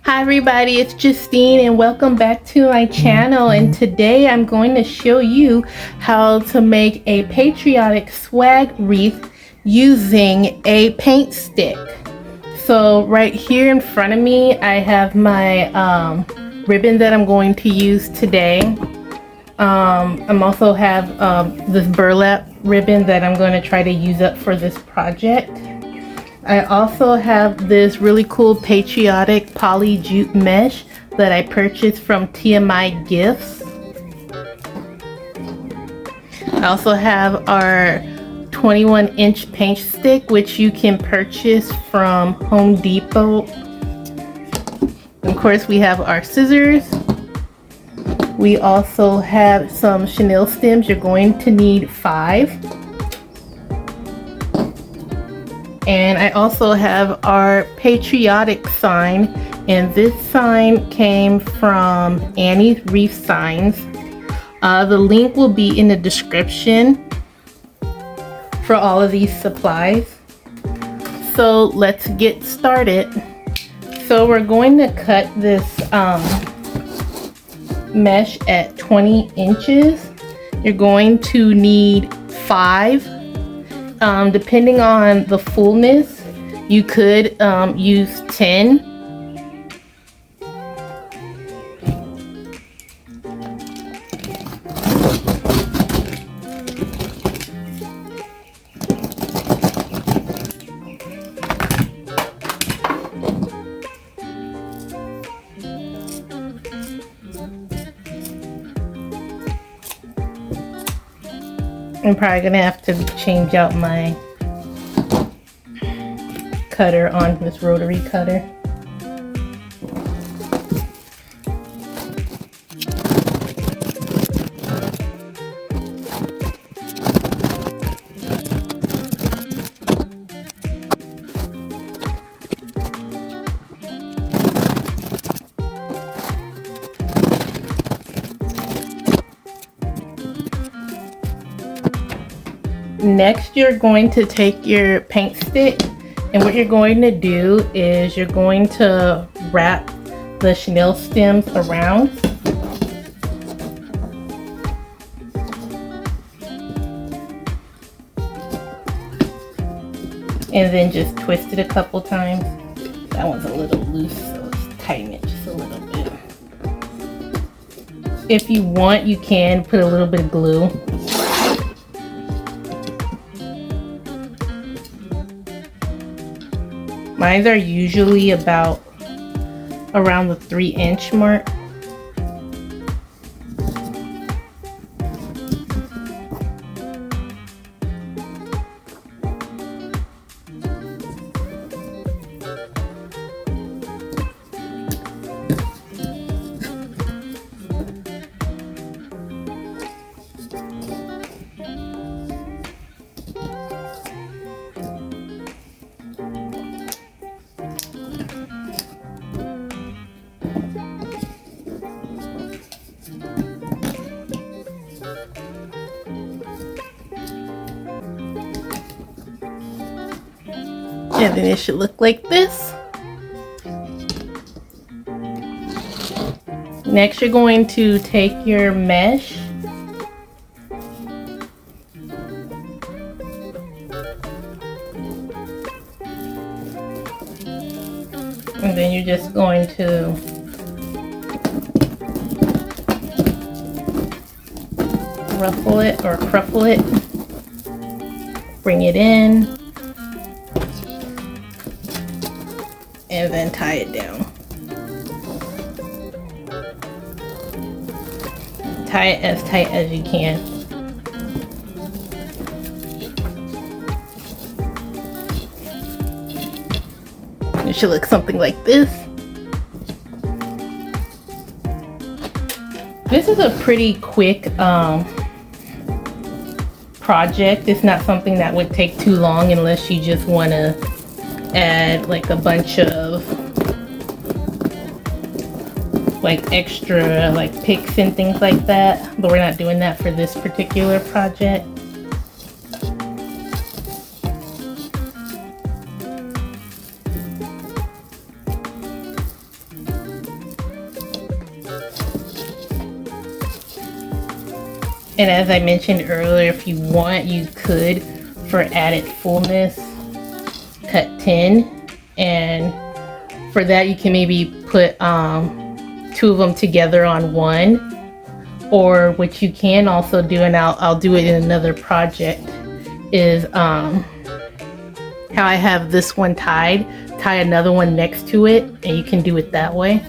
Hi everybody, it's Justine and welcome back to my channel, and today I'm going to show you how to make a patriotic swag wreath using a paint stick. So right here in front of me I have my ribbon that I'm going to use today. I'm also have this burlap ribbon that I'm going to try to use up for this project. I also have this really cool patriotic poly jute mesh that I purchased from TMI Gifts. I also have our 21-inch paint stick, which you can purchase from Home Depot. Of course, we have our scissors. We also have some chenille stems. You're going to need 5. And I also have our patriotic sign, and this sign came from Annie's Wreath Signs. The link will be in the description for all of these supplies. So let's get started. So we're going to cut this mesh at 20 inches. You're going to need 5. Depending on the fullness, you could use 10. I'm probably gonna have to change out my cutter on this rotary cutter. Next, you're going to take your paint stick, and what you're going to do is you're going to wrap the chenille stems around. And then just twist it a couple times. That one's a little loose, so let's tighten it just a little bit. If you want, you can put a little bit of glue. Mine are usually about around the 3-inch mark. And then it should look like this. Next, you're going to take your mesh and then you're just going to ruffle it or cruffle it, bring it in, and then tie it down. Tie it as tight as you can. It should look something like this. This is a pretty quick project. It's not something that would take too long unless you just want to add like a bunch of like extra like picks and things like that, but we're not doing that for this particular project. And as I mentioned earlier, if you want, you could, for added fullness, cut 10. And for that, you can maybe put 2 of them together on one. Or what you can also do, and I'll do it in another project, is how I have this one tied, tie another one next to it, and you can do it that way.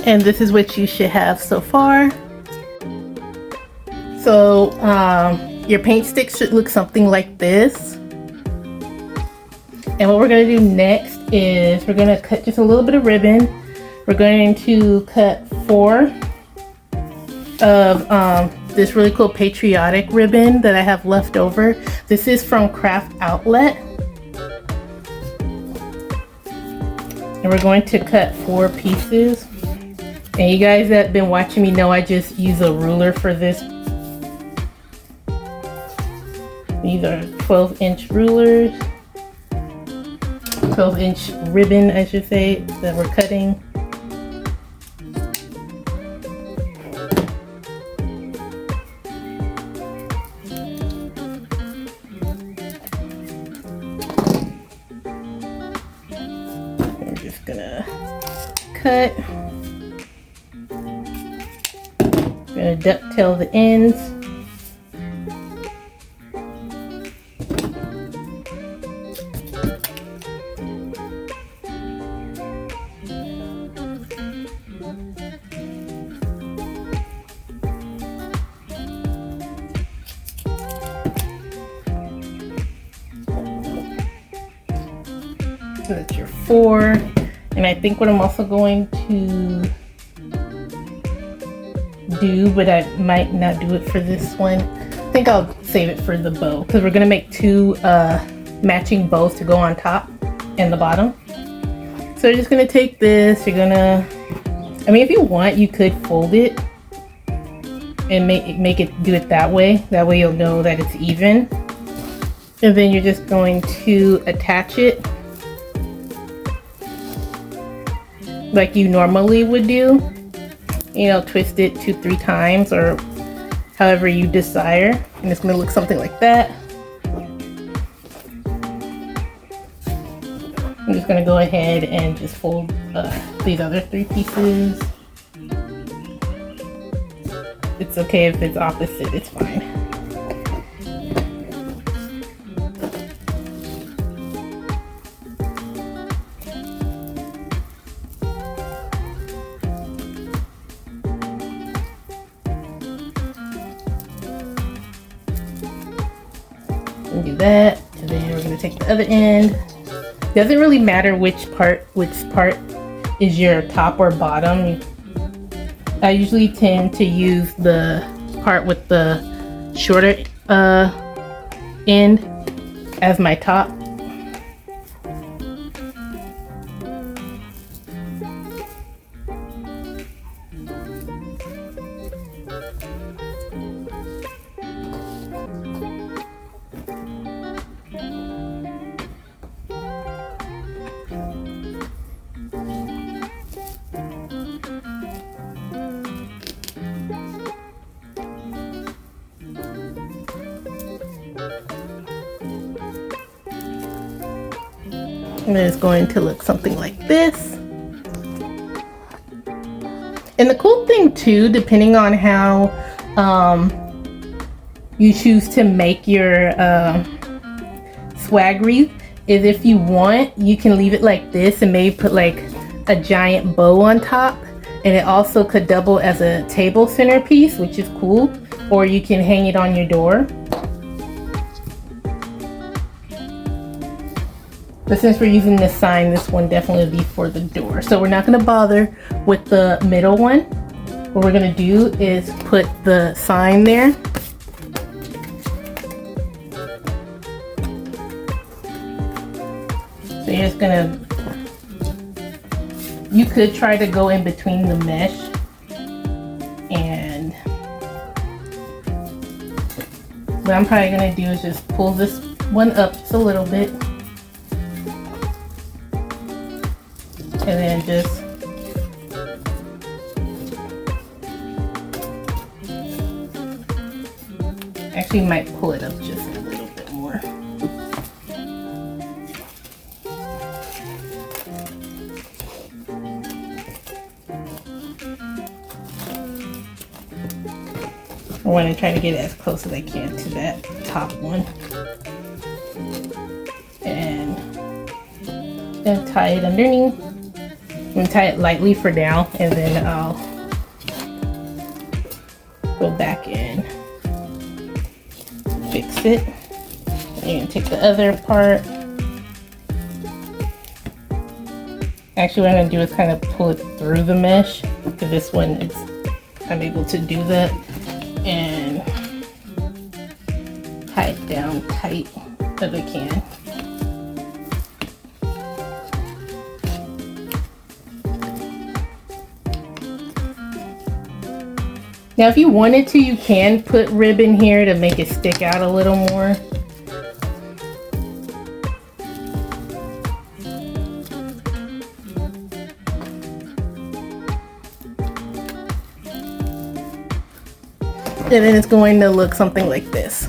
And this is what you should have so far. So your paint stick should look something like this. And what we're gonna do next is we're gonna cut just a little bit of ribbon. We're going to cut 4 of this really cool patriotic ribbon that I have left over. This is from Craft Outlet. And we're going to cut 4 pieces. And you guys that have been watching me know I just use a ruler for this. These are 12-inch rulers. 12-inch ribbon, I should say, that we're cutting. We're just gonna cut. We're gonna ducktail the ends. So that's your 4. And I think what I'm also going to do, but I might not do it for this one. I think I'll save it for the bow because we're gonna make 2 matching bows to go on top and the bottom. So you're just gonna take this, you're gonna, I mean, if you want, you could fold it and make it do it that way. That way you'll know that it's even. And then you're just going to attach it like you normally would do. You know, twist it 2-3 times or however you desire. And it's gonna look something like that. just gonna go ahead and just fold these other 3 pieces. It's okay if it's opposite, it's fine. Do that, and then we're going to take the other end. Doesn't really matter which part is your top or bottom. I usually tend to use the part with the shorter end as my top. And it's going to look something like this. And the cool thing too, depending on how you choose to make your swag wreath, is if you want, you can leave it like this and maybe put like a giant bow on top. And it also could double as a table centerpiece, which is cool. Or you can hang it on your door. But since we're using this sign, this one definitely will be for the door. So we're not going to bother with the middle one. What we're going to do is put the sign there. So you're just going to, you could try to go in between the mesh. And what I'm probably going to do is just pull this one up just a little bit. And then just actually might pull it up just a little bit more. I want to try to get as close as I can to that top one. And then tie it underneath. I'm going to tie it lightly for now, and then I'll go back and fix it. And take the other part. Actually, what I'm going to do is kind of pull it through the mesh. For this one, I'm able to do that. And tie it down tight as I can. Now if you wanted to, you can put ribbon here to make it stick out a little more. And then it's going to look something like this.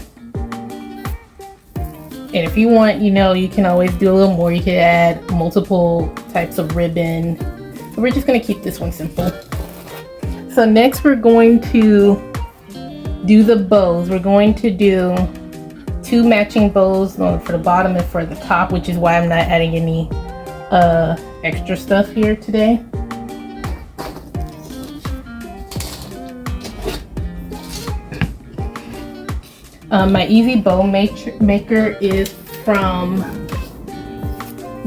And if you want, you know, you can always do a little more. You could add multiple types of ribbon. But we're just going to keep this one simple. So next we're going to do the bows. We're going to do 2 matching bows, one for the bottom and for the top, which is why I'm not adding any extra stuff here today. My easy bow maker is from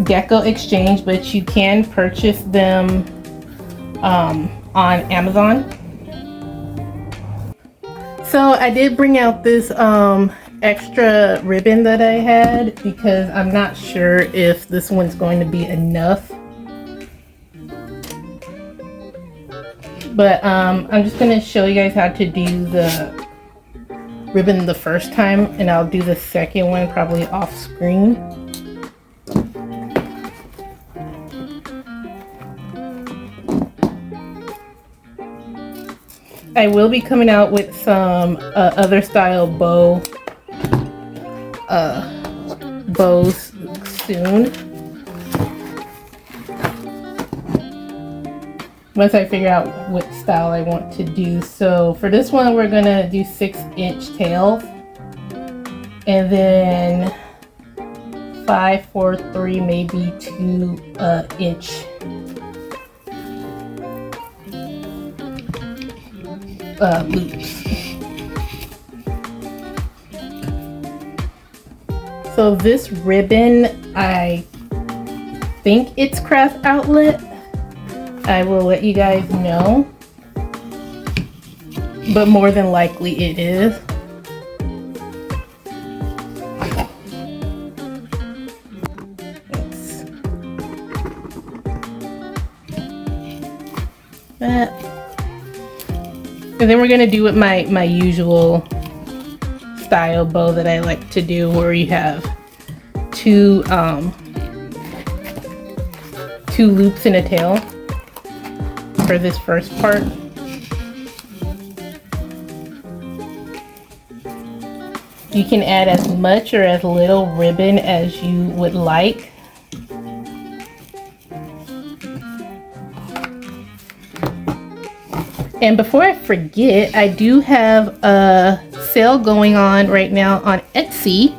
Gecko Exchange, but you can purchase them on Amazon. So I did bring out this extra ribbon that I had because I'm not sure if this one's going to be enough. But I'm just going to show you guys how to do the ribbon the first time, and I'll do the second one probably off screen. I will be coming out with some other style bows soon. once I figure out what style I want to do. So for this one, we're gonna do 6-inch tails, and then 5, 4, 3, maybe 2-inch loops. So this ribbon, I think it's craft outlet. I will let you guys know, but more than likely it is. That. And then we're gonna do it my usual style bow that I like to do, where you have two loops in a tail for this first part. You can add as much or as little ribbon as you would like. And before I forget, I do have a sale going on right now on Etsy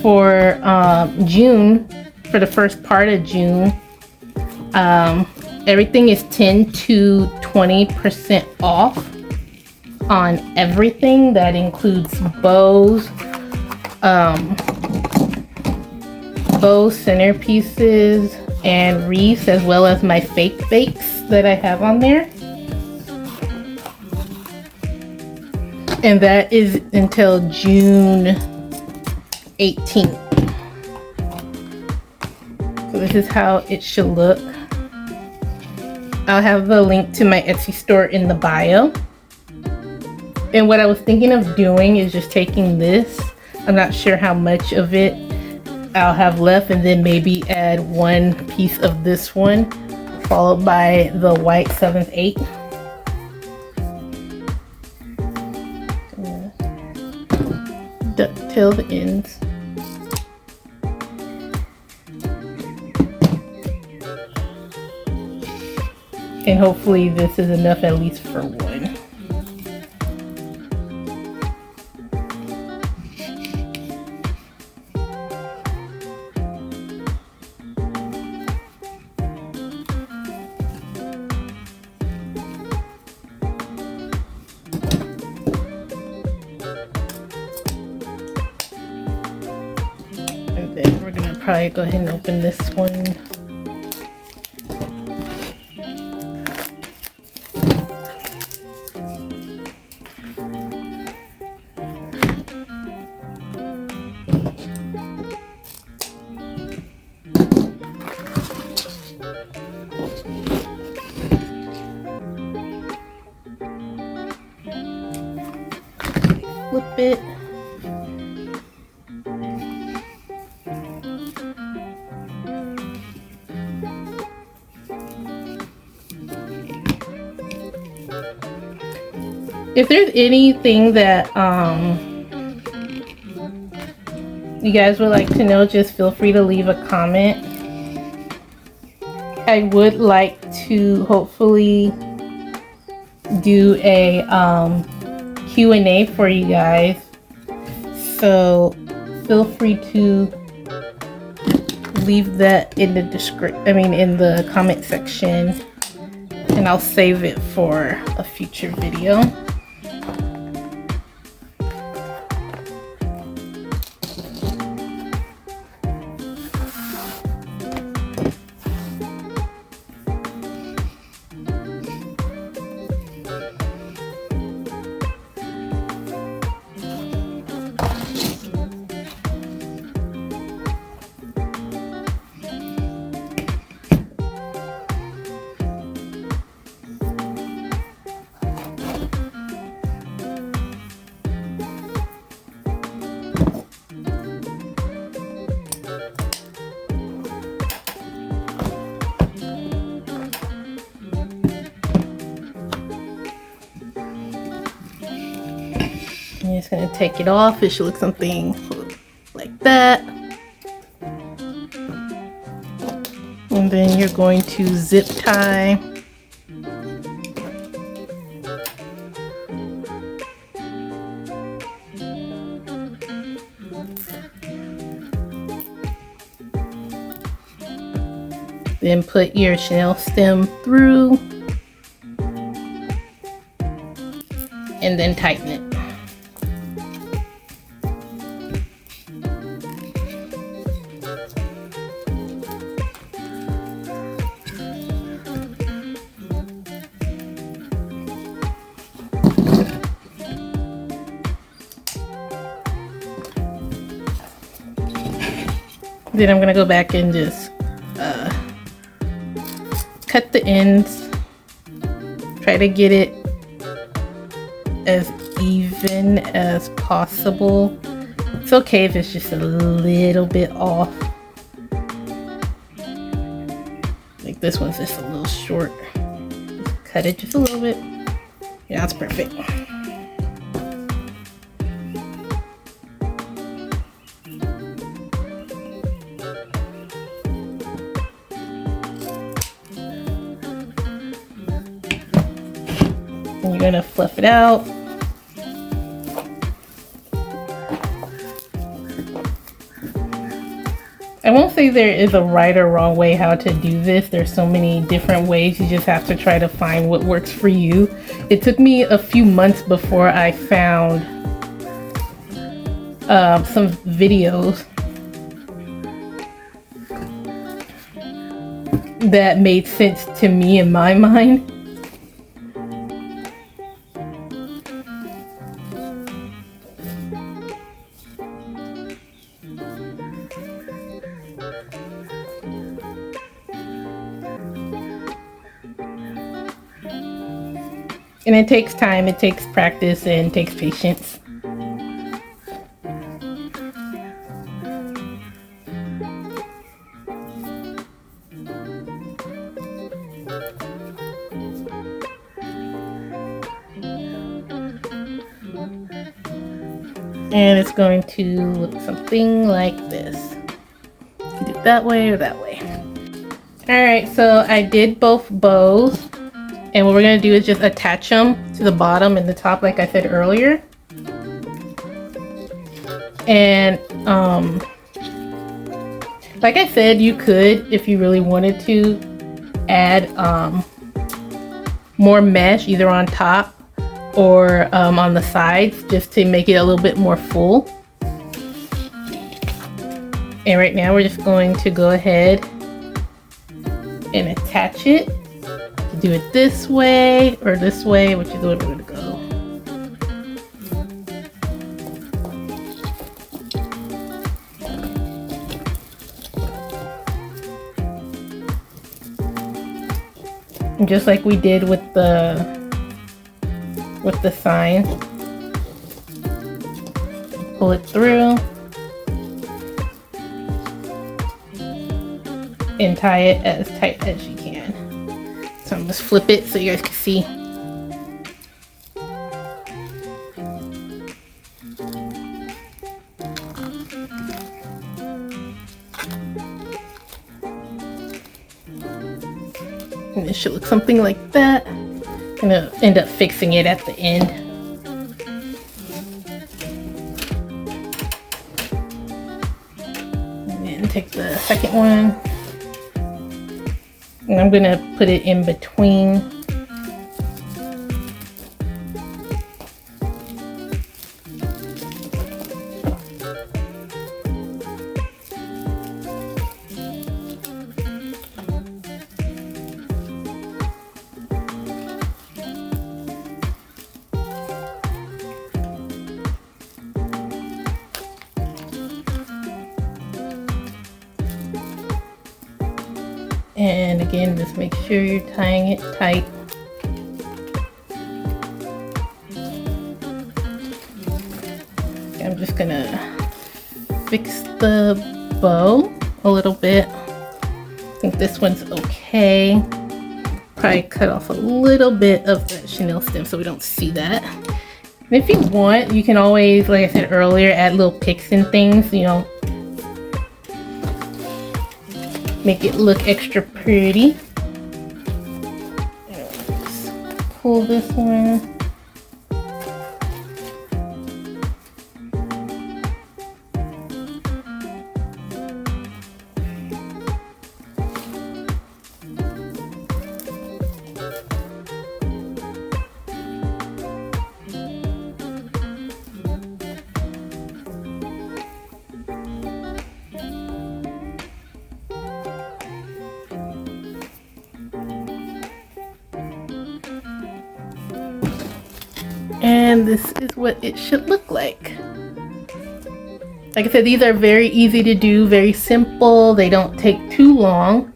for June, for the first part of June. Everything is 10 to 20% off on everything. That includes bows, centerpieces, and wreaths, as well as my fake bakes that I have on there. And that is until June 18th. So this is how it should look. I'll have the link to my Etsy store in the bio. And what I was thinking of doing is just taking this, I'm not sure how much of it I'll have left, and then maybe add one piece of this one, followed by the white 7/8. Ducktail the ends. And hopefully this is enough at least for one. And then we're gonna probably go ahead and open this one. Flip it. If there's anything that you guys would like to know, just feel free to leave a comment. I would like to hopefully do a Q&A for you guys, so feel free to leave that in the in the comment section, and I'll save it for a future video. I'm just going to take it off. It should look something like that. And then you're going to zip tie then put your chenille stem through and then tighten it. Then I'm gonna go back and just cut the ends. Try to get it as even as possible. It's okay if it's just a little bit off. Like this one's just a little short. Just cut it just a little bit. Yeah, that's perfect. And you're gonna fluff it out. I won't say there is a right or wrong way how to do this. There's so many different ways. You just have to try to find what works for you. It took me a few months before I found some videos that made sense to me in my mind. And it takes time, it takes practice, and it takes patience. And it's going to look something like this. You can do it that way or that way. Alright, so I did both bows. And what we're going to do is just attach them to the bottom and the top like I said earlier. And like I said, you could, if you really wanted to, add more mesh either on top or on the sides just to make it a little bit more full. And right now we're just going to go ahead and attach it. Do it this way or this way, which is where we're going to go. And just like we did with the sign, pull it through and tie it as tight as you can. So I'm just flip it so you guys can see. And it should look something like that. I'm gonna end up fixing it at the end. And then take the second one. And I'm gonna put it in between. And again, just make sure you're tying it tight. I'm just gonna fix the bow a little bit. I think this one's okay. Probably cut off a little bit of that chenille stem so we don't see that. And if you want, you can always, like I said earlier, add little picks and things, you know, make it look extra pretty. Let's pull this one. And this is what it should look like. Like I said, these are very easy to do, very simple. They don't take too long.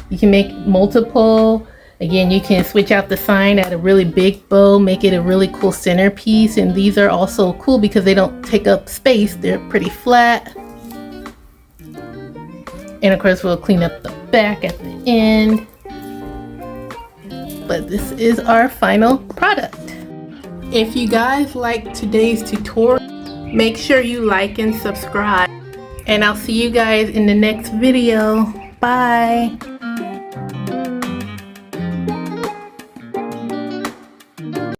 You can make multiple. Again, you can switch out the sign, add a really big bow, make it a really cool centerpiece. And these are also cool because they don't take up space. They're pretty flat. And of course, we'll clean up the back at the end. But this is our final product. If you guys like today's tutorial, make sure you like and subscribe. And I'll see you guys in the next video. Bye.